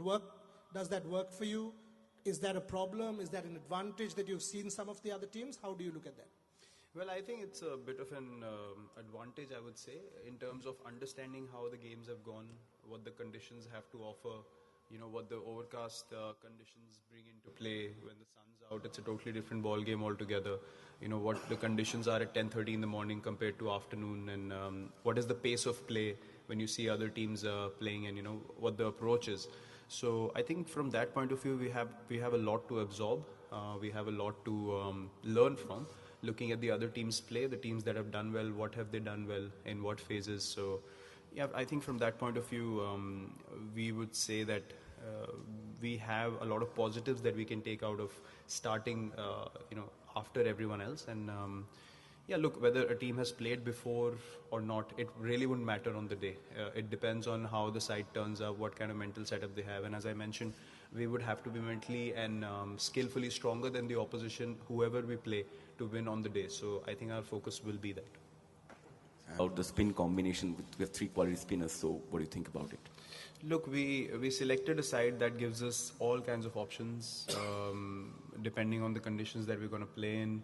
work? Does that work for you? Is that a problem? Is that an advantage that you've seen some of the other teams? How do you look at that? Well, I think it's a bit of an advantage, I would say, in terms of understanding how the games have gone, what the conditions have to offer, what the overcast conditions bring into play. When the sun's out, it's a totally different ball game altogether. What the conditions are at 10:30 in the morning compared to afternoon, and what is the pace of play when you see other teams playing, and what the approach is. So I think from that point of view, we have a lot to absorb. We have a lot to learn from, looking at the other teams play, the teams that have done well, what have they done well, in what phases. So yeah, I think from that point of view, we would say that we have a lot of positives that we can take out of starting, after everyone else. And yeah, look, whether a team has played before or not, it really wouldn't matter on the day. It depends on how the side turns up, what kind of mental setup they have. And as I mentioned, we would have to be mentally and skillfully stronger than the opposition, whoever we play, to win on the day. So I think our focus will be that. About the spin combination with three quality spinners, so what do you think about it? Look, we selected a side that gives us all kinds of options, depending on the conditions that we're going to play in.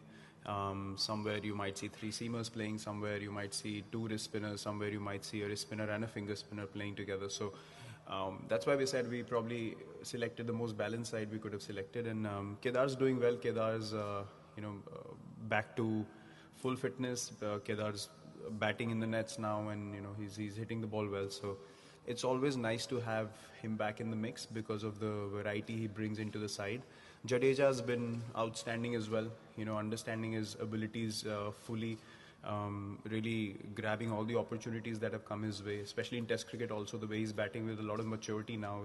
Somewhere you might see three seamers playing, somewhere you might see two wrist spinners, somewhere you might see a wrist spinner and a finger spinner playing together. So that's why we said we probably selected the most balanced side we could have selected. And Kedar's doing well. Kedar's back to full fitness. Kedar's batting in the nets now, and he's hitting the ball well. So it's always nice to have him back in the mix because of the variety he brings into the side. Jadeja has been outstanding as well, understanding his abilities fully, really grabbing all the opportunities that have come his way, especially in Test cricket also. The way he's batting with a lot of maturity now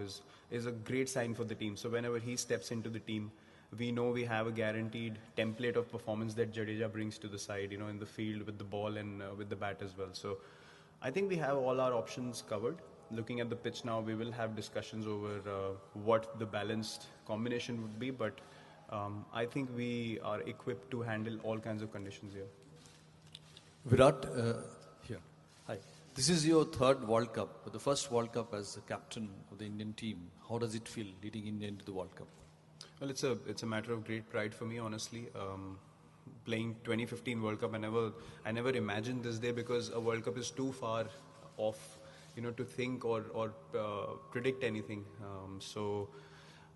is a great sign for the team. So whenever he steps into the team, we know we have a guaranteed template of performance that Jadeja brings to the side, in the field with the ball and with the bat as well. So I think we have all our options covered. Looking at the pitch now, we will have discussions over what the balanced combination would be, but I think we are equipped to handle all kinds of conditions here. Virat, here. Hi. This is your third World Cup, but the first World Cup as a captain of the Indian team. How does it feel leading India into the World Cup? Well, it's a matter of great pride for me, honestly. Playing 2015 World Cup, I never imagined this day, because a World Cup is too far off, to think or predict anything. So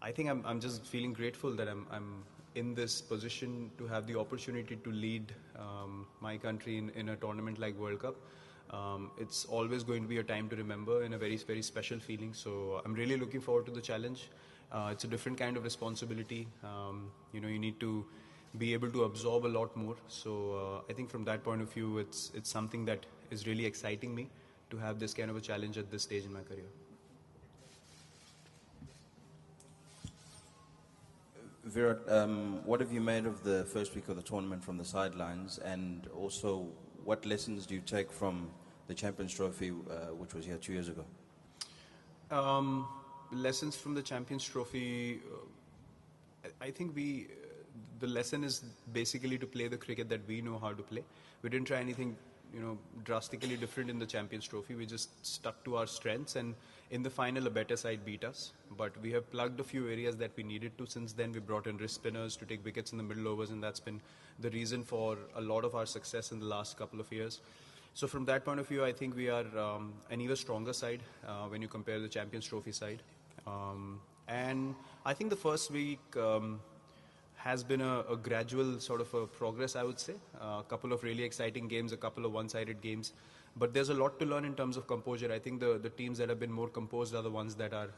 I think I'm just feeling grateful that I'm in this position to have the opportunity to lead my country in a tournament like World Cup. It's always going to be a time to remember and a very, very special feeling. So I'm really looking forward to the challenge. It's a different kind of responsibility. You need to be able to absorb a lot more. So I think from that point of view, it's something that is really exciting me to have this kind of a challenge at this stage in my career. Virat, what have you made of the first week of the tournament from the sidelines, and also what lessons do you take from the Champions Trophy, which was here 2 years ago? Lessons from the Champions Trophy, I think the lesson is basically to play the cricket that we know how to play. We didn't try anything drastically different in the Champions Trophy. We just stuck to our strengths, and in the final a better side beat us. But we have plugged a few areas that we needed to since then. We brought in wrist spinners to take wickets in the middle overs, and that's been the reason for a lot of our success in the last couple of years. So from that point of view, I think we are an even stronger side when you compare the Champions Trophy side. And I think the first week has been a gradual sort of a progress, I would say. A couple of really exciting games, a couple of one-sided games. But there's a lot to learn in terms of composure. I think the teams that have been more composed are the ones that are,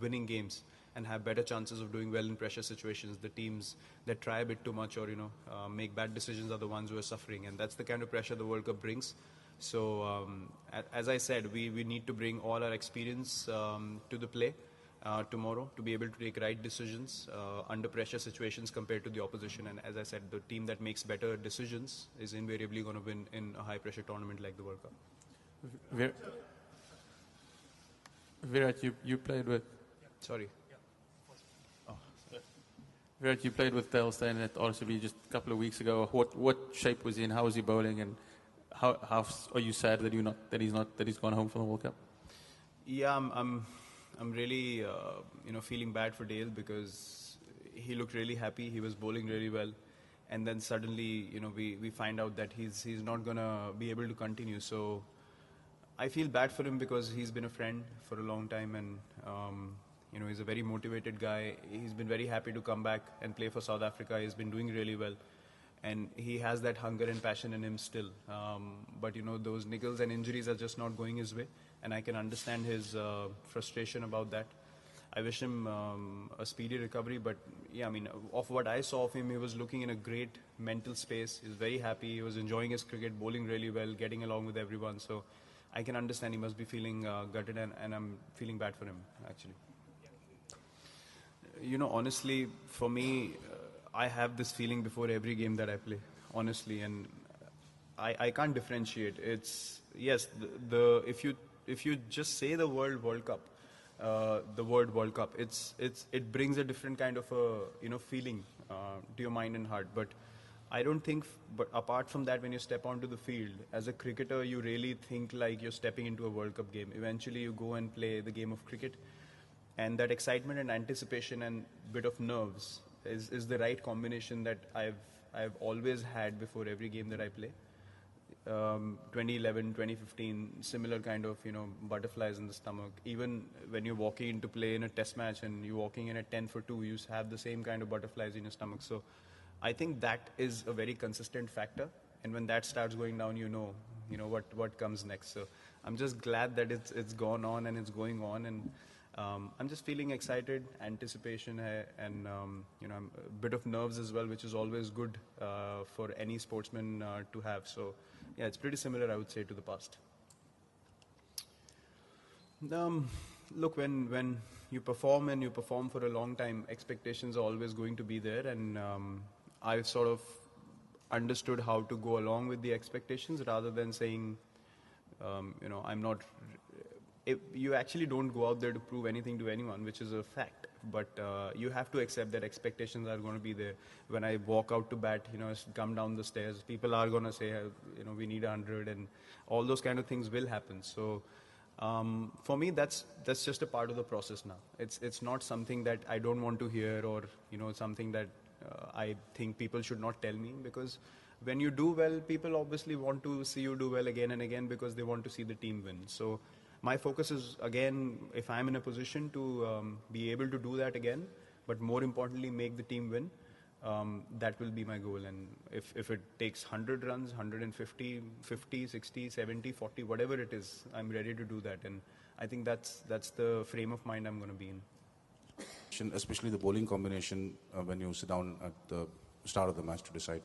winning games and have better chances of doing well in pressure situations. The teams that try a bit too much or, make bad decisions are the ones who are suffering. And that's the kind of pressure the World Cup brings. So, as I said, we need to bring all our experience to the play tomorrow to be able to take right decisions under pressure situations compared to the opposition. And as I said, the team that makes better decisions is invariably going to win in a high pressure tournament like the World Cup. Virat, you played with... Sorry. Virat, you played with Dale Steyn at RCB just a couple of weeks ago. What shape was he in? How was he bowling? And how are you sad that he's gone home from the World Cup? Yeah, I'm I'm really feeling bad for Dale because he looked really happy. He was bowling really well, and then suddenly we find out that he's not gonna be able to continue. So I feel bad for him because he's been a friend for a long time, and he's a very motivated guy. He's been very happy to come back and play for South Africa. He's been doing really well, and he has that hunger and passion in him still. But those niggles and injuries are just not going his way, and I can understand his frustration about that. I wish him a speedy recovery, but yeah, I mean, of what I saw of him, he was looking in a great mental space. He was very happy. He was enjoying his cricket, bowling really well, getting along with everyone. So I can understand he must be feeling gutted, and I'm feeling bad for him, actually. Honestly, for me, I have this feeling before every game that I play, honestly, and I can't differentiate. It's, yes, if you just say the word World Cup, the word World Cup, it brings a different kind of a feeling to your mind and heart. But I don't think, but apart from that, when you step onto the field as a cricketer, you really think like you're stepping into a World Cup game. Eventually, you go and play the game of cricket, and that excitement and anticipation and bit of nerves is the right combination that I've always had before every game that I play. 2011, 2015, similar kind of butterflies in the stomach. Even when you're walking into play in a test match and you're walking in at 10 for 2, you have the same kind of butterflies in your stomach. So I think that is a very consistent factor, and when that starts going down, you know what comes next. So I'm just glad that it's gone on and it's going on, and I'm just feeling excited, anticipation, and a bit of nerves as well, which is always good for any sportsman to have. So yeah, it's pretty similar, I would say, to the past. Look, when you perform and you perform for a long time, expectations are always going to be there, and I've sort of understood how to go along with the expectations rather than saying, I'm not. You actually don't go out there to prove anything to anyone, which is a fact. But you have to accept that expectations are going to be there. When I walk out to bat, come down the stairs, people are going to say, we need 100, and all those kind of things will happen. So for me, that's just a part of the process now. It's not something that I don't want to hear, or something that I think people should not tell me, because when you do well, people obviously want to see you do well again and again because they want to see the team win. So my focus is, again, if I'm in a position to be able to do that again, but more importantly, make the team win, that will be my goal. And if it takes 100 runs, 150, 50, 60, 70, 40, whatever it is, I'm ready to do that. And I think that's the frame of mind I'm going to be in. Especially the bowling combination when you sit down at the start of the match to decide?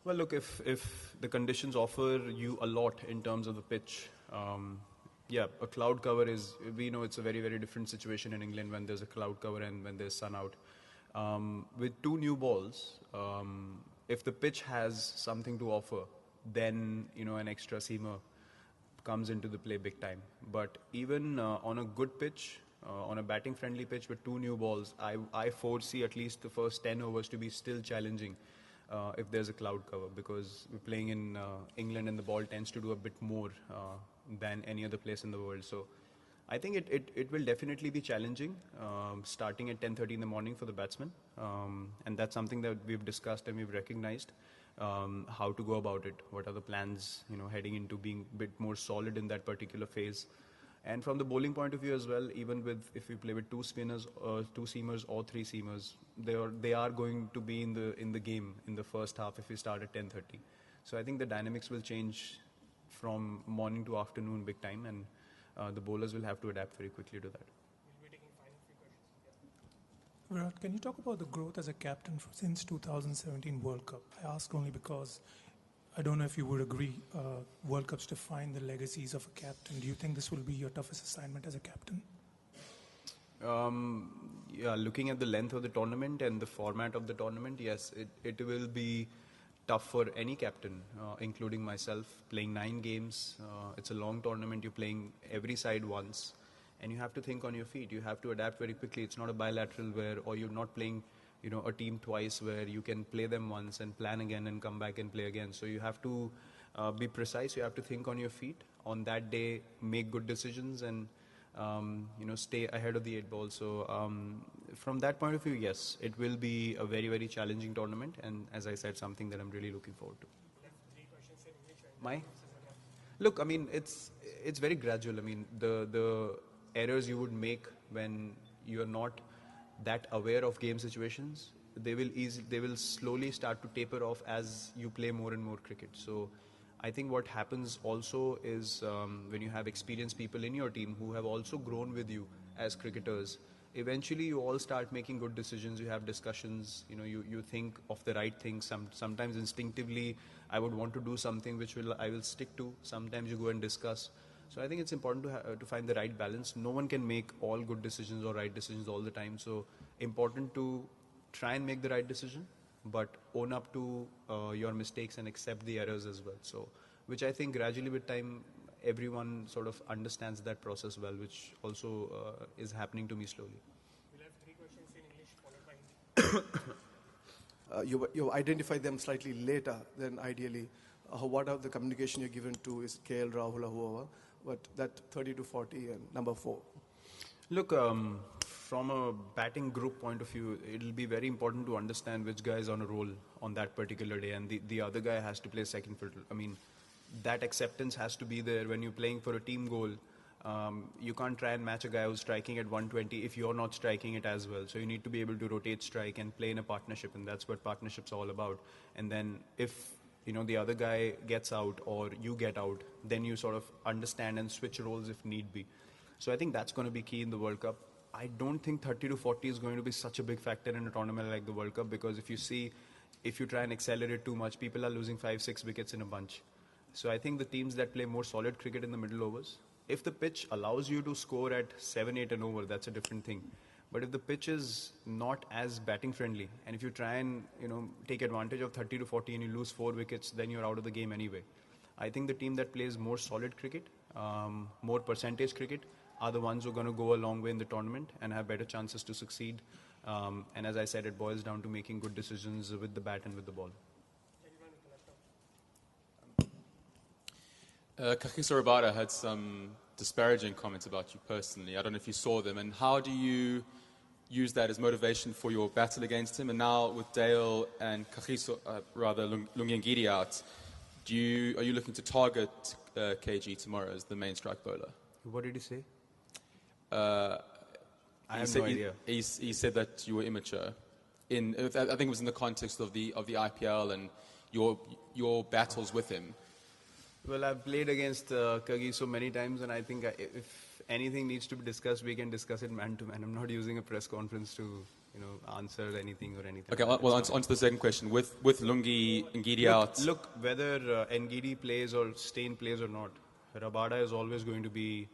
Well, look, if the conditions offer you a lot in terms of the pitch, yeah, a cloud cover we know it's a very, very different situation in England when there's a cloud cover and when there's sun out. With 2 new balls, if the pitch has something to offer, then, an extra seamer comes into the play big time. But even on a good pitch, on a batting friendly pitch with 2 new balls, I foresee at least the first 10 overs to be still challenging if there's a cloud cover, because we're playing in England and the ball tends to do a bit more than any other place in the world. So I think it will definitely be challenging, starting at 10:30 in the morning for the batsmen, and that's something that we've discussed and we've recognized how to go about it. What are the plans, heading into being a bit more solid in that particular phase. And from the bowling point of view as well, even if we play with 2 spinners, 2 seamers or 3 seamers, they are going to be in the game in the first half if we start at 10:30. So I think the dynamics will change from morning to afternoon big time, and the bowlers will have to adapt very quickly to that. We'll be taking final few questions. Virat, can you talk about the growth as a captain since 2017 World Cup? I ask only because I don't know if you would agree, World Cups define the legacies of a captain. Do you think this will be your toughest assignment as a captain? Yeah, looking at the length of the tournament and the format of the tournament, yes, it will be tough for any captain, including myself, playing 9 games. It's a long tournament. You're playing every side once, and you have to think on your feet. You have to adapt very quickly. It's not a bilateral or you're not playing a team twice where you can play them once and plan again and come back and play again. So you have to be precise. You have to think on your feet. On that day, make good decisions, and stay ahead of the 8 ball. So from that point of view, yes, it will be a very, very challenging tournament. And as I said, something that I'm really looking forward to. My? Look, I mean, it's very gradual. I mean, the errors you would make when you are not that aware of game situations, they will slowly start to taper off as you play more and more cricket. So I think what happens also is when you have experienced people in your team who have also grown with you as cricketers, eventually you all start making good decisions. You have discussions, you think of the right things. Sometimes instinctively I would want to do something which I will stick to. Sometimes you go and discuss. So I think it's important to find the right balance. No one can make all good decisions or right decisions all the time. So important to try and make the right decision, but own up to your mistakes and accept the errors as well. So, which I think gradually with time, everyone sort of understands that process well, which also is happening to me slowly. We'll have 3 questions in English, followed by Hindi. You identify them slightly later than ideally. What are the communication you're given to is KL, Rahul, or whoever, but that 30 to 40 and number 4. Look, from a batting group point of view, it'll be very important to understand which guy is on a roll on that particular day, and the other guy has to play second fiddle. I mean, that acceptance has to be there when you're playing for a team goal. You can't try and match a guy who's striking at 120 if you're not striking it as well. So you need to be able to rotate strike and play in a partnership, and that's what partnership's all about. And then if the other guy gets out or you get out, then you sort of understand and switch roles if need be. So I think that's going to be key in the World Cup. I don't think 30 to 40 is going to be such a big factor in a tournament like the World Cup, because if you try and accelerate too much, people are losing 5-6 wickets in a bunch. So I think the teams that play more solid cricket in the middle overs, if the pitch allows you to score at 7-8 and over, that's a different thing. But if the pitch is not as batting friendly, and if you try and take advantage of 30 to 40 and you lose 4 wickets, then you're out of the game anyway. I think the team that plays more solid cricket, more percentage cricket, are the ones who are going to go a long way in the tournament and have better chances to succeed. And as I said, it boils down to making good decisions with the bat and with the ball. Kagiso Rabada had some disparaging comments about you personally. I don't know if you saw them. And how do you use that as motivation for your battle against him? And now with Dale and Kagiso, Lungi Ngidi out, are you looking to target KG tomorrow as the main strike bowler? What did he say? I have no idea. He said that you were immature. I think it was in the context of the IPL and your battles with him. Well, I've played against Kagiso many times, and I think if anything needs to be discussed, we can discuss it man to man. I'm not using a press conference to answer anything or anything. Okay, well, on to the second question. With Lungi Ngidi out... Look, whether Ngidi plays or Steyn plays or not, Rabada is always going to be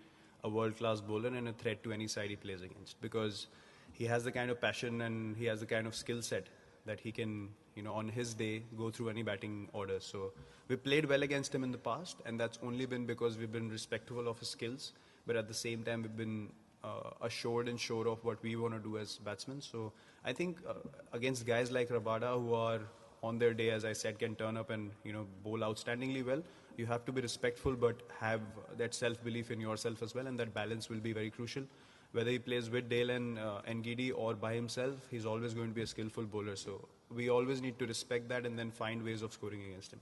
a world-class bowler and a threat to any side he plays against, because he has the kind of passion and he has the kind of skill set that he can, on his day, go through any batting order. So we played well against him in the past, and that's only been because we've been respectful of his skills, but at the same time we've been assured and sure of what we want to do as batsmen. So I think against guys like Rabada, who are on their day, as I said, can turn up and bowl outstandingly well, you have to be respectful but have that self-belief in yourself as well, and that balance will be very crucial. Whether he plays with Dale and Ngidi or by himself, he's always going to be a skillful bowler. So we always need to respect that and then find ways of scoring against him.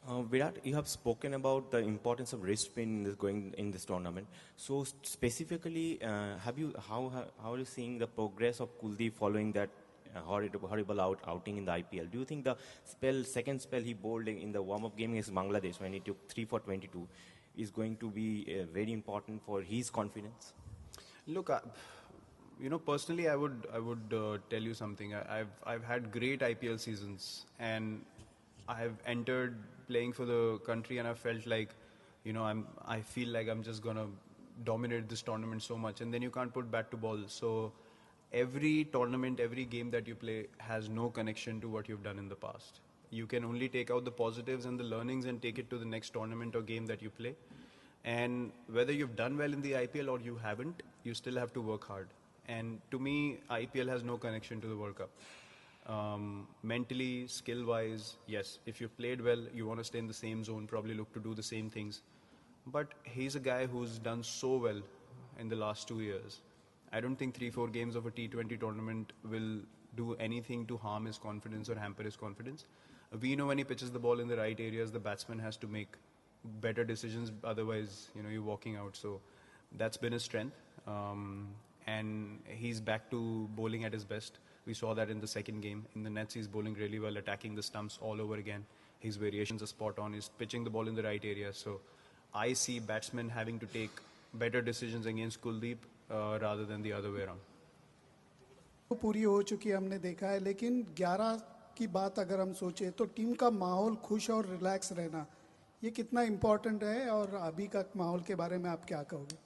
Virat, you have spoken about the importance of wrist spin going in this tournament. So specifically, how are you seeing the progress of Kuldeep following that horrible outing in the IPL? Do you think the second spell he bowled in the warm-up game against Bangladesh, when he took 3 for 22, is going to be very important for his confidence? Look, personally, I would tell you something. I've had great IPL seasons, and I've entered playing for the country, and I felt like, I feel like I'm just gonna dominate this tournament so much, and then you can't put bat to ball. So every tournament, every game that you play has no connection to what you've done in the past. You can only take out the positives and the learnings and take it to the next tournament or game that you play. And whether you've done well in the IPL or you haven't, you still have to work hard. And to me, IPL has no connection to the World Cup. Mentally, skill-wise, yes. If you've played well, you want to stay in the same zone, probably look to do the same things. but he's a guy who's done so well in the last 2 years. I don't think 3-4 games of a T20 tournament will do anything to harm his confidence or hamper his confidence. We know when he pitches the ball in the right areas, the batsman has to make better decisions, otherwise, you're walking out. So that's been his strength. And he's back to bowling at his best. We saw that in the second game. In the nets, he's bowling really well, attacking the stumps all over again. His variations are spot on. He's pitching the ball in the right area. So I see batsmen having to take better decisions against Kuldeep rather than the other way around. तो पूरी हो चुकी है, हमने देखा है, लेकिन 11 की बात अगर हम सोचें तो टीम का माहौल खुश और रिलैक्स रहना ये कितना इम्पोर्टेंट है, और अभी का माहौल के बारे में आप क्या कहोगे?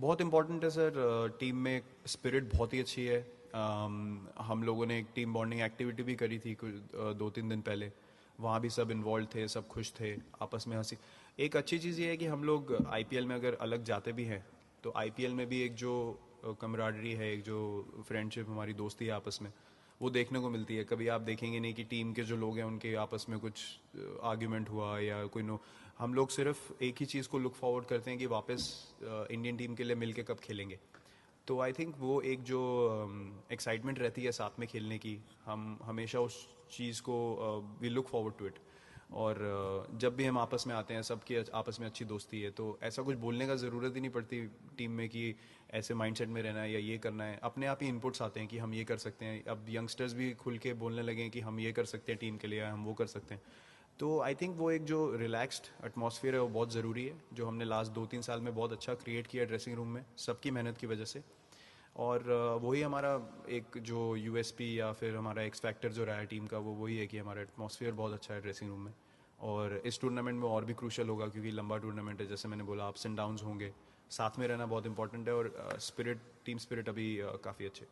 बहुत इम्पोर्टेंट है सर. टीम में स्पिरिट बहुत ही अच्छी है. हम लोगों ने एक टीम बॉन्डिंग एक्टिविटी भी करी थी 2-3 दिन पहले. वहाँ भी सब इन्वॉल्व थे, सब खुश थे, आपस में हंसी. एक अच्छी चीज़ ये है कि हम लोग आईपीएल में अगर अलग जाते भी हैं तो आईपीएल में भी एक जो कमराडरी है, एक जो फ्रेंडशिप, हमारी दोस्ती है आपस में, वो देखने को मिलती है. कभी आप देखेंगे नहीं कि टीम के जो लोग हैं उनके आपस में कुछ आर्ग्यूमेंट हुआ या कोई हम लोग सिर्फ एक ही चीज़ को लुक फॉरवर्ड करते हैं कि वापस इंडियन टीम के लिए मिलके कब खेलेंगे. तो आई थिंक वो एक जो एक्साइटमेंट रहती है साथ में खेलने की, हम हमेशा उस चीज़ को we look forward to it. और जब भी हम आपस में आते हैं, सबकी आपस में अच्छी दोस्ती है, तो ऐसा कुछ बोलने का ज़रूरत ही नहीं पड़ती टीम में कि ऐसे माइंडसेट में रहना है या ये करना है. अपने आप ही इनपुट्स आते हैं कि हम ये कर सकते हैं. अब यंगस्टर्स भी खुल के बोलने लगे हैं कि हम ये कर सकते हैं टीम के लिए, हम वो कर सकते हैं. तो आई थिंक वो एक जो रिलैक्स्ड एटमॉस्फेयर है वो बहुत ज़रूरी है, जो हमने लास्ट 2-3 साल में बहुत अच्छा क्रिएट किया ड्रेसिंग रूम में, सबकी मेहनत की वजह से. और वही हमारा एक जो यूएसपी या फिर हमारा एक्स फैक्टर जो रहा है टीम का, वो वही है कि हमारा एटमॉस्फेयर बहुत अच्छा है ड्रेसिंग रूम में. और इस टूर्नामेंट में और भी क्रूशल होगा क्योंकि लंबा टूर्नामेंट है. जैसे मैंने बोला, अप्स एंड डाउन्स होंगे, साथ में रहना बहुत इंपॉर्टेंट है. और टीम स्पिरिट अभी काफ़ी अच्छे.